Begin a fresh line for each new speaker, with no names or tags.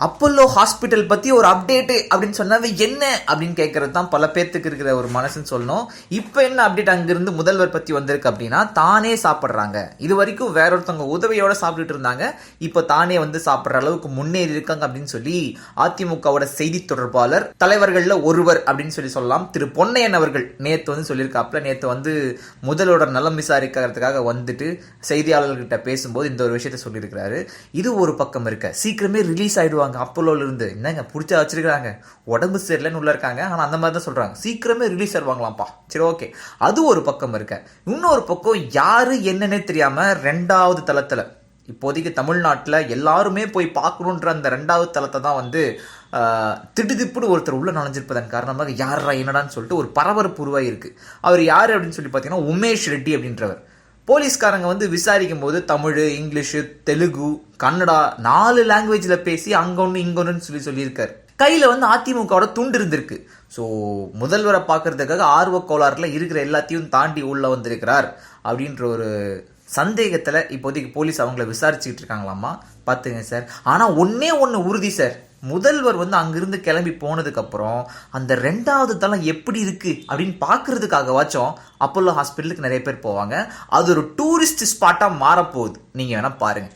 Apollo hospital பத்தி ஒரு update அப்படின்னு சொன்னாவே என்ன அப்படின்னு கேட்கறது தான் பல பேர்த்துக்கு இருக்கிற ஒரு மனசுன்னு சொல்லணும். இப்போ என்ன அப்டேட் அங்கிருந்து முதல்வர் பத்தி வந்திருக்கு அப்படின்னா, தானே சாப்பிட்றாங்க. இது வரைக்கும் வேற ஒருத்தவங்க உதவியோட சாப்பிட்டுட்டு இருந்தாங்க, இப்போ தானே வந்து சாப்பிட்ற அளவுக்கு முன்னேறி இருக்காங்க அப்படின்னு சொல்லி அதிமுகவோட செய்தி தொடர்பாளர் தலைவர்கள்ல ஒருவர் அப்படின்னு சொல்லலாம் திரு பொன்னையன் அவர்கள் நேற்று வந்து சொல்லியிருக்காப்ல. நேற்று வந்து முதல்வரோட நலம் விசாரிக்கிறதுக்காக வந்துட்டு செய்தியாளர்கிட்ட பேசும்போது இந்த ஒரு விஷயத்த சொல்லியிருக்கிறாரு. இது ஒரு பக்கம் இருக்க, சீக்கிரமே ரிலீஸ் ஆயிடுவாங்க அப்போலோல இருந்து. என்னங்க புடிச்சா வச்சிருக்காங்க, உடம்பு சரியில்லைன்னு உள்ள இருக்காங்க, ஆனா அந்த மாதிரி தான் சொல்றாங்க, சீக்கிரமே ரிலீஸ் ஆடுவாங்களாம்ப்பா. சரி, ஓகே, அது ஒரு பக்கம் இருக்க. இன்னொரு பக்கம் யாரு என்னன்னே தெரியாம ரெண்டாவது தளத்துல இப்போதைக்கு தமிழ்நாட்டில் எல்லாருமே போய் பார்க்கணுன்ற அந்த ரெண்டாவது தளத்தை தான் வந்து திடுதிப்புன்னு ஒருத்தர் உள்ள நுழைஞ்சிருப்பதன் காரணமாக யாரா என்னடான்னு சொல்லிட்டு ஒரு பரபரப்பு உருவாயிருக்கு. அவர் யாரு அப்படின்னு சொல்லி பார்த்தீங்கன்னா உமேஷ் ரெட்டி அப்படின்றவர். போலீஸ்காரங்க வந்து விசாரிக்கும் போது தமிழ், இங்கிலீஷு, தெலுங்கு, கன்னடா 4 லாங்குவேஜில் பேசி அங்க ஒன்று இங்க ஒன்றுன்னு சொல்லியிருக்காரு. கையில் வந்து அதிமுகவோட துண்டு இருந்திருக்கு. ஸோ முதல்வரை பார்க்கறதுக்காக ஆர்வ கோளாறுல இருக்கிற எல்லாத்தையும் தாண்டி உள்ள வந்திருக்கிறார் அப்படின்ற ஒரு சந்தேகத்தில் இப்போதைக்கு போலீஸ் அவங்கள விசாரிச்சுக்கிட்டு இருக்காங்களாமா. பார்த்துங்க சார். ஆனால் ஒன்று உறுதி சார், முதல்வர் வந்து அங்கிருந்து கிளம்பி போனதுக்கு அப்புறம் அந்த ரெண்டாவது தளம் எப்படி இருக்கு அப்படின்னு பார்க்கறதுக்காகவாச்சும் அப்போலோ ஹாஸ்பிட்டலுக்கு நிறைய பேர் போவாங்க. அது ஒரு டூரிஸ்ட் ஸ்பாட்டா மாறப்போகுது. நீங்க வேணா பாருங்க.